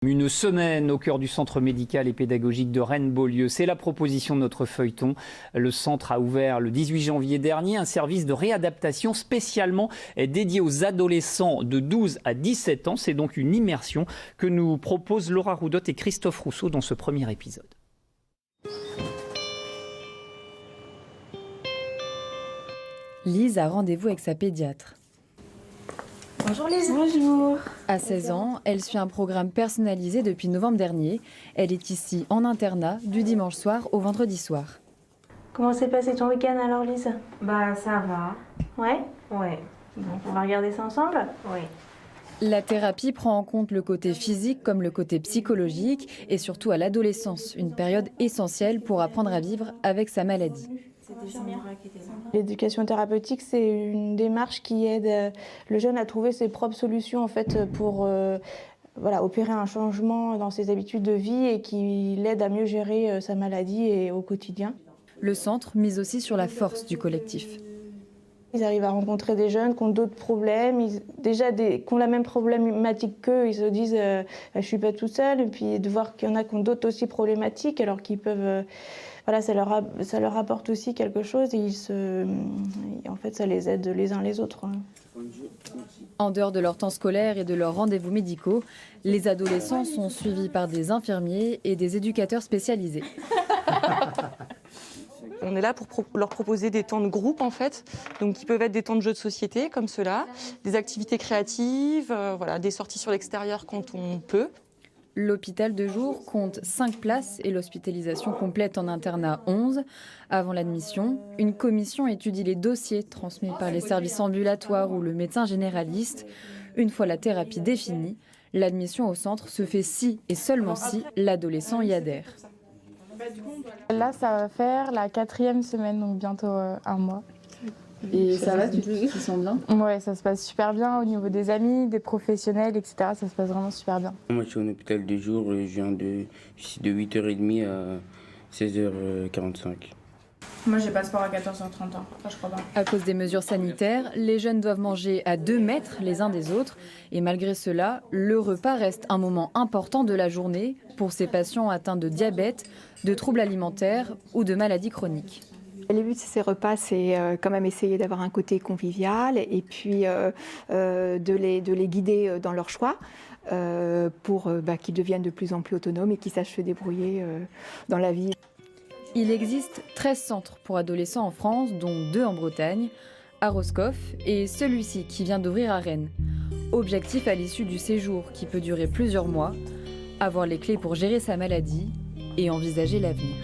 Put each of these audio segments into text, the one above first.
Une semaine au cœur du centre médical et pédagogique de Rennes-Beaulieu. C'est la proposition de notre feuilleton. Le centre a ouvert le 18 janvier dernier un service de réadaptation spécialement dédié aux adolescents de 12 à 17 ans. C'est donc une immersion que nous proposent Laura Roudotte et Christophe Rousseau dans ce premier épisode. Lise a rendez-vous avec sa pédiatre. Bonjour Lise. Bonjour. À 16 ans, elle suit un programme personnalisé depuis novembre dernier. Elle est ici en internat du dimanche soir au vendredi soir. Comment s'est passé ton week-end alors Lise? Bah ça va. Ouais? Ouais. Bon, on va regarder ça ensemble? Oui. La thérapie prend en compte le côté physique comme le côté psychologique et surtout à l'adolescence, une période essentielle pour apprendre à vivre avec sa maladie. L'éducation thérapeutique, c'est une démarche qui aide le jeune à trouver ses propres solutions en fait, pour opérer un changement dans ses habitudes de vie et qui l'aide à mieux gérer sa maladie et au quotidien. Le centre mise aussi sur la force du collectif. Ils arrivent à rencontrer des jeunes qui ont d'autres problèmes, qui ont la même problématique qu'eux. Ils se disent je ne suis pas tout seul. Et puis de voir qu'il y en a qui ont d'autres aussi problématiques alors qu'ils peuvent... ça leur apporte aussi quelque chose et en fait, ça les aide les uns les autres. En dehors de leur temps scolaire et de leurs rendez-vous médicaux, les adolescents sont suivis par des infirmiers et des éducateurs spécialisés. On est là pour leur proposer des temps de groupe en fait, donc qui peuvent être des temps de jeux de société comme cela, des activités créatives, des sorties sur l'extérieur quand on peut. L'hôpital de jour compte 5 places et l'hospitalisation complète en internat 11. Avant l'admission, une commission étudie les dossiers transmis par les services ambulatoires ou le médecin généraliste. Une fois la thérapie définie, l'admission au centre se fait si et seulement si l'adolescent y adhère. Là, ça va faire la 4e semaine, donc bientôt un mois. Et ça va, tu te sens bien? Ouais, ça se passe super bien au niveau des amis, des professionnels, etc. Ça se passe vraiment super bien. Moi, je suis en hôpital de jour, je suis de 8h30 à 16h45. Moi, j'ai passeport à 14h30, je crois pas. À cause des mesures sanitaires, les jeunes doivent manger à 2 mètres les uns des autres. Et malgré cela, le repas reste un moment important de la journée pour ces patients atteints de diabète, de troubles alimentaires ou de maladies chroniques. Le but de ces repas, c'est quand même essayer d'avoir un côté convivial et puis de les guider dans leur choix pour qu'ils deviennent de plus en plus autonomes et qu'ils sachent se débrouiller dans la vie. Il existe 13 centres pour adolescents en France, dont 2 en Bretagne, à Roscoff et celui-ci qui vient d'ouvrir à Rennes. Objectif à l'issue du séjour qui peut durer plusieurs mois, avoir les clés pour gérer sa maladie et envisager l'avenir.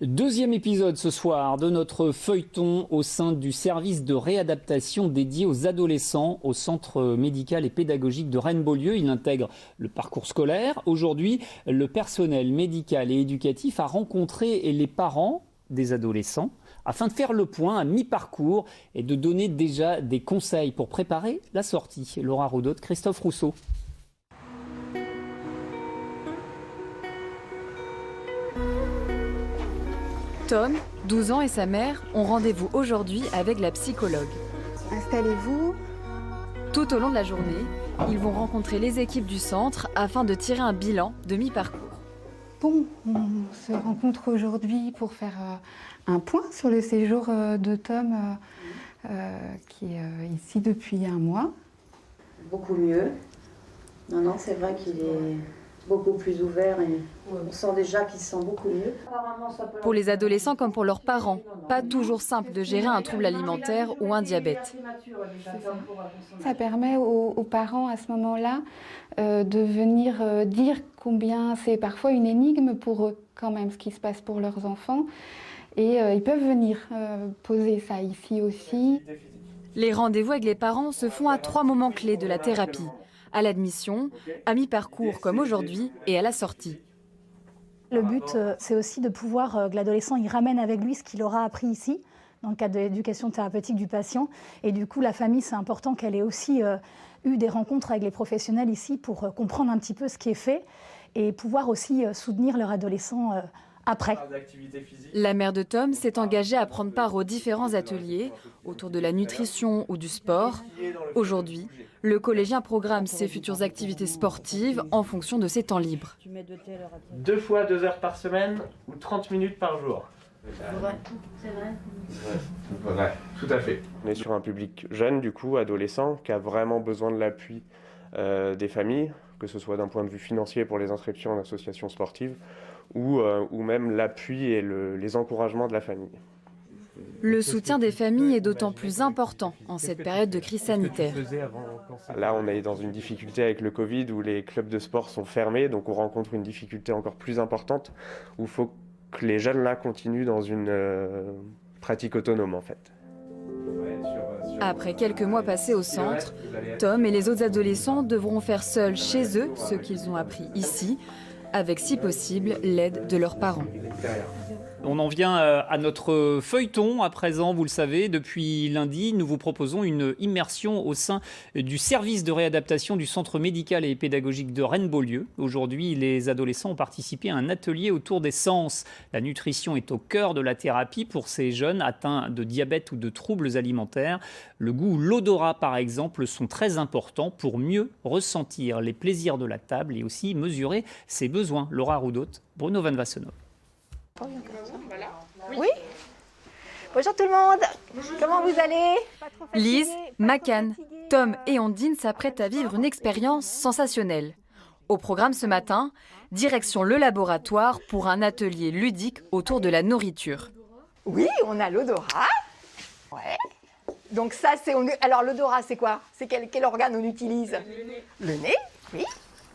Deuxième épisode ce soir de notre feuilleton au sein du service de réadaptation dédié aux adolescents au centre médical et pédagogique de Rennes-Beaulieu. Il intègre le parcours scolaire. Aujourd'hui, le personnel médical et éducatif a rencontré les parents des adolescents afin de faire le point à mi-parcours et de donner déjà des conseils pour préparer la sortie. Laura Roudotte, Christophe Rousseau. Tom, 12 ans et sa mère ont rendez-vous aujourd'hui avec la psychologue. Installez-vous. Tout au long de la journée, ils vont rencontrer les équipes du centre afin de tirer un bilan de mi-parcours. Bon, on se rencontre aujourd'hui pour faire un point sur le séjour de Tom qui est ici depuis un mois. Beaucoup mieux. Non, c'est vrai qu'il est beaucoup plus ouvert et on sent déjà qu'il se sent beaucoup mieux. Pour les adolescents comme pour leurs parents, pas toujours simple de gérer un trouble alimentaire ou un diabète. Ça permet aux parents à ce moment-là de venir dire combien c'est parfois une énigme pour eux quand même ce qui se passe pour leurs enfants. Et ils peuvent venir poser ça ici aussi. Les rendez-vous avec les parents se font à 3 moments clés de la thérapie. À l'admission, à mi-parcours comme aujourd'hui et à la sortie. Le but, c'est aussi de pouvoir que l'adolescent y ramène avec lui ce qu'il aura appris ici, dans le cadre de l'éducation thérapeutique du patient. Et du coup, la famille, c'est important qu'elle ait aussi eu des rencontres avec les professionnels ici pour comprendre un petit peu ce qui est fait et pouvoir aussi soutenir leur adolescent après. La mère de Tom s'est engagée à prendre part aux différents ateliers autour de la nutrition ou du sport. Aujourd'hui, le collégien programme ses futures activités sportives en fonction de ses temps libres. 2 fois 2 heures par semaine ou 30 minutes par jour. C'est vrai. Vrai, tout à fait. On est sur un public jeune, du coup, adolescent, qui a vraiment besoin de l'appui des familles, que ce soit d'un point de vue financier pour les inscriptions en associations sportives, ou même l'appui et les encouragements de la famille. Le soutien des familles est d'autant plus important en cette période de crise sanitaire. Là, on est dans une difficulté avec le Covid où les clubs de sport sont fermés, donc on rencontre une difficulté encore plus importante où il faut que les jeunes là continuent dans une pratique autonome en fait. Après quelques mois passés au centre, Tom et les autres adolescents devront faire seuls chez eux ce qu'ils ont appris ici, avec si possible l'aide de leurs parents. On en vient à notre feuilleton à présent, vous le savez, depuis lundi, nous vous proposons une immersion au sein du service de réadaptation du centre médical et pédagogique de Rennes-Beaulieu. Aujourd'hui, les adolescents ont participé à un atelier autour des sens. La nutrition est au cœur de la thérapie pour ces jeunes atteints de diabète ou de troubles alimentaires. Le goût ou l'odorat, par exemple, sont très importants pour mieux ressentir les plaisirs de la table et aussi mesurer ses besoins. Laura Roudot, Bruno Van Wassenov. Oui. Bonjour tout le monde. Comment vous allez? Lise, Macan, Tom et Ondine s'apprêtent à vivre une expérience sensationnelle. Au programme ce matin, direction le laboratoire pour un atelier ludique autour de la nourriture. Oui, on a l'odorat. Ouais. Donc ça, c'est... Alors l'odorat, c'est quoi? C'est quel organe on utilise? Le nez, oui.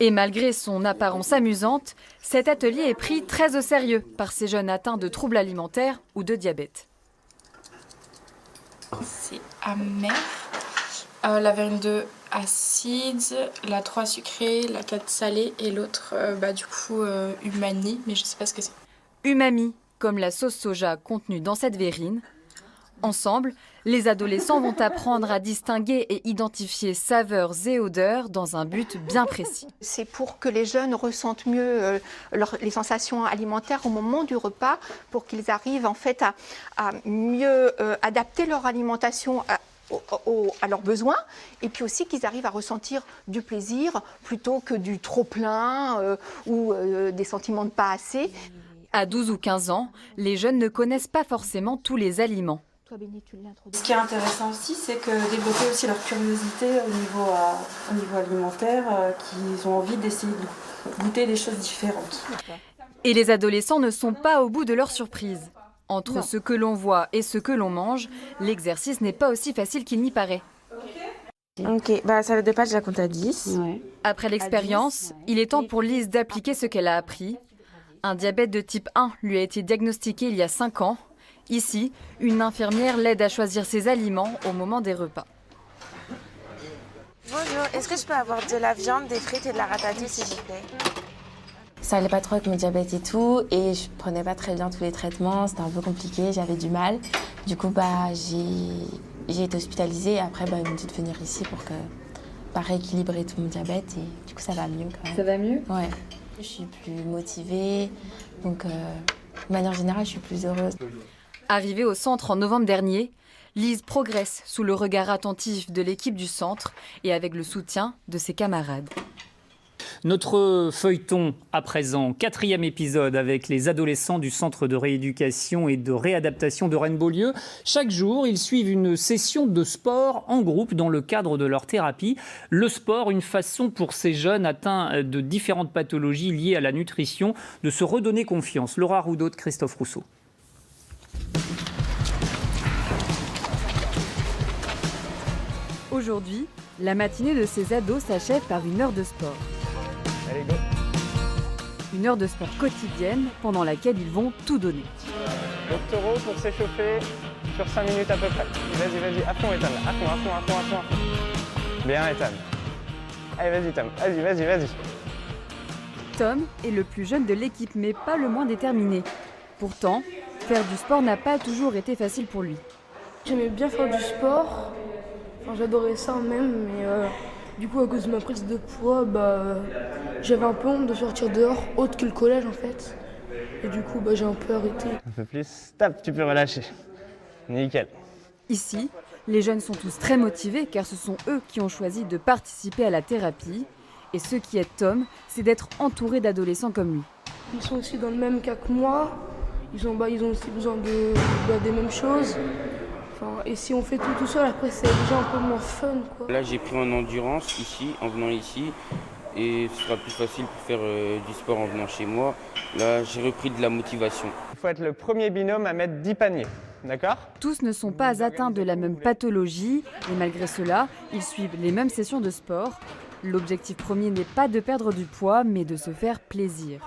Et malgré son apparence amusante, cet atelier est pris très au sérieux par ces jeunes atteints de troubles alimentaires ou de diabète. C'est amer. La verine 2 acide, la 3 sucrée, la 4 salée et l'autre umami, mais je ne sais pas ce que c'est. Umami, comme la sauce soja contenue dans cette verrine. Ensemble, les adolescents vont apprendre à distinguer et identifier saveurs et odeurs dans un but bien précis. C'est pour que les jeunes ressentent mieux les sensations alimentaires au moment du repas, pour qu'ils arrivent en fait à mieux adapter leur alimentation à leurs besoins, et puis aussi qu'ils arrivent à ressentir du plaisir plutôt que du trop-plein ou des sentiments de pas assez. À 12 ou 15 ans, les jeunes ne connaissent pas forcément tous les aliments. Ce qui est intéressant aussi, c'est que développer aussi leur curiosité au niveau alimentaire, qu'ils ont envie d'essayer de goûter des choses différentes. Et les adolescents ne sont pas au bout de leur surprise. Entre ce que l'on voit et ce que l'on mange, l'exercice n'est pas aussi facile qu'il n'y paraît. Ok, salade de pâtes, je la compte à 10. Ouais. Après l'expérience, il est temps pour Lise d'appliquer ce qu'elle a appris. Un diabète de type 1 lui a été diagnostiqué il y a 5 ans. Ici, une infirmière l'aide à choisir ses aliments au moment des repas. Bonjour, est-ce que je peux avoir de la viande, des frites et de la ratatouille, s'il vous plaît? Ça allait pas trop avec mon diabète et tout, et je prenais pas très bien tous les traitements, c'était un peu compliqué, j'avais du mal. Du coup, j'ai été hospitalisée et après, ils m'ont dit de venir ici pour rééquilibrer tout mon diabète et du coup, ça va mieux quand même. Ça va mieux? Ouais. Je suis plus motivée, donc de manière générale, je suis plus heureuse. Arrivée au centre en novembre dernier, Lise progresse sous le regard attentif de l'équipe du centre et avec le soutien de ses camarades. Notre feuilleton à présent, 4e épisode avec les adolescents du centre de rééducation et de réadaptation de Rennes-Beaulieu. Chaque jour, ils suivent une session de sport en groupe dans le cadre de leur thérapie. Le sport, une façon pour ces jeunes atteints de différentes pathologies liées à la nutrition de se redonner confiance. Laura Roudot, Christophe Rousseau. Aujourd'hui, la matinée de ces ados s'achève par une heure de sport. Allez, go. Une heure de sport quotidienne pendant laquelle ils vont tout donner. Donc taureau pour s'échauffer sur 5 minutes à peu près. Vas-y, à fond Ethan, à fond. Bien Ethan. Allez, vas-y Tom, vas-y. Tom est le plus jeune de l'équipe, mais pas le moins déterminé. Pourtant, faire du sport n'a pas toujours été facile pour lui. J'aimais bien faire du sport, j'adorais ça même, mais du coup à cause de ma prise de poids, j'avais un peu honte de sortir dehors, autre que le collège en fait. Et du coup, j'ai un peu arrêté. Un peu plus. Stop, tu peux relâcher. Nickel. Ici, les jeunes sont tous très motivés car ce sont eux qui ont choisi de participer à la thérapie. Et ce qui aide Tom, c'est d'être entouré d'adolescents comme lui. Ils sont aussi dans le même cas que moi. Ils ont aussi besoin des mêmes choses. Et si on fait tout seul, après c'est déjà un peu moins fun, quoi. Là j'ai pris en endurance ici, en venant ici, et ce sera plus facile pour faire du sport en venant chez moi. Là j'ai repris de la motivation. Il faut être le premier binôme à mettre 10 paniers, d'accord? Tous ne sont pas atteints de la même pathologie, et malgré cela, ils suivent les mêmes sessions de sport. L'objectif premier n'est pas de perdre du poids, mais de se faire plaisir.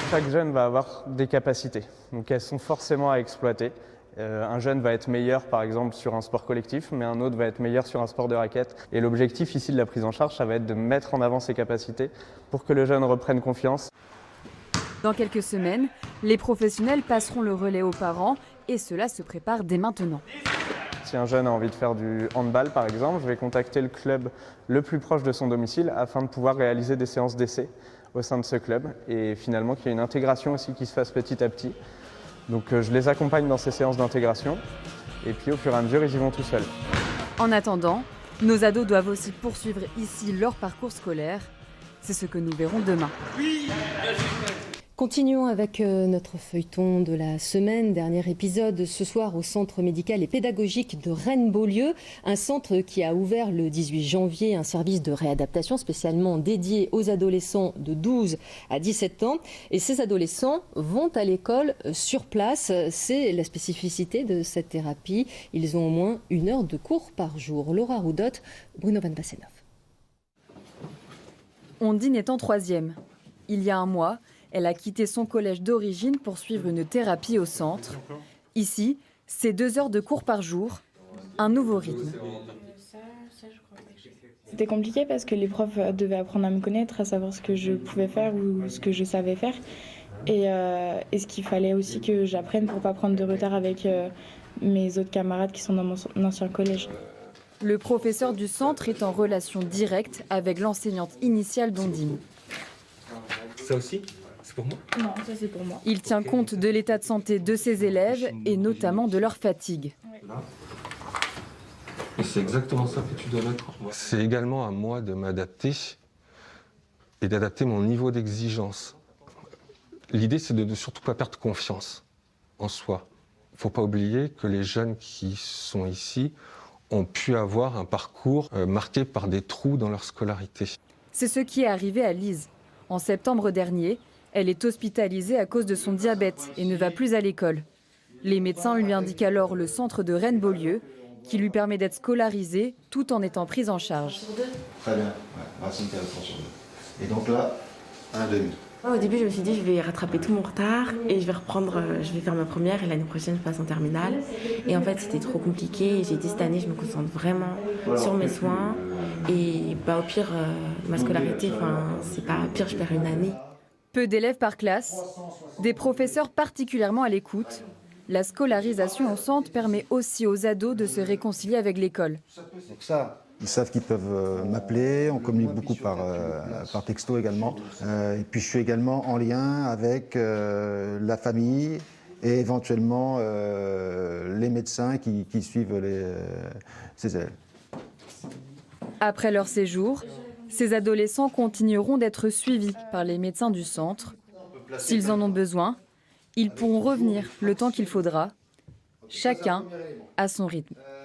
Chaque jeune va avoir des capacités, donc elles sont forcément à exploiter. Un jeune va être meilleur par exemple sur un sport collectif, mais un autre va être meilleur sur un sport de raquette. Et l'objectif ici de la prise en charge, ça va être de mettre en avant ses capacités pour que le jeune reprenne confiance. Dans quelques semaines, les professionnels passeront le relais aux parents et cela se prépare dès maintenant. Si un jeune a envie de faire du handball par exemple, je vais contacter le club le plus proche de son domicile afin de pouvoir réaliser des séances d'essai au sein de ce club et finalement qu'il y ait une intégration aussi qui se fasse petit à petit. Donc je les accompagne dans ces séances d'intégration et puis au fur et à mesure ils y vont tout seuls. En attendant, nos ados doivent aussi poursuivre ici leur parcours scolaire. C'est ce que nous verrons demain. Continuons avec notre feuilleton de la semaine, dernier épisode ce soir au centre médical et pédagogique de Rennes-Beaulieu, un centre qui a ouvert le 18 janvier un service de réadaptation spécialement dédié aux adolescents de 12 à 17 ans. Et ces adolescents vont à l'école sur place, c'est la spécificité de cette thérapie. Ils ont au moins 1 heure de cours par jour. Laura Roudotte, Bruno Van Bassenhoff. Ondine est en 3e. Il y a un mois, elle a quitté son collège d'origine pour suivre une thérapie au centre. Ici, c'est 2 heures de cours par jour, un nouveau rythme. C'était compliqué parce que les profs devaient apprendre à me connaître, à savoir ce que je pouvais faire ou ce que je savais faire. Et ce qu'il fallait aussi que j'apprenne pour ne pas prendre de retard avec mes autres camarades qui sont dans mon ancien collège. Le professeur du centre est en relation directe avec l'enseignante initiale d'Ondine. Ça aussi ? C'est pour moi ? Non, ça c'est pour moi. Il tient compte de l'état de santé de ses élèves et notamment de leur fatigue. Et c'est exactement ça que tu dois mettre. C'est également à moi de m'adapter et d'adapter mon niveau d'exigence. L'idée, c'est de ne surtout pas perdre confiance en soi. Il ne faut pas oublier que les jeunes qui sont ici ont pu avoir un parcours marqué par des trous dans leur scolarité. C'est ce qui est arrivé à Lise. En septembre dernier, elle est hospitalisée à cause de son diabète et ne va plus à l'école. Les médecins lui indiquent alors le centre de Rennes-Beaulieu, qui lui permet d'être scolarisée tout en étant prise en charge. Très bien, racine carrée sur 2. Et donc là, 1,5. Au début, je me suis dit, je vais rattraper tout mon retard et je vais faire ma première et l'année prochaine, je passe en terminale. Et en fait, c'était trop compliqué. J'ai dit, cette année, je me concentre vraiment sur mes soins. Et au pire, ma scolarité, c'est pas pire, je perds 1 année. Peu d'élèves par classe, des professeurs particulièrement à l'écoute. La scolarisation au centre permet aussi aux ados de se réconcilier avec l'école. Donc ça, ils savent qu'ils peuvent m'appeler, on communique beaucoup par texto également. Et puis je suis également en lien avec la famille et éventuellement les médecins qui suivent ces élèves. Après leur séjour, ces adolescents continueront d'être suivis par les médecins du centre. S'ils en ont besoin, ils pourront revenir le temps qu'il faudra, chacun à son rythme.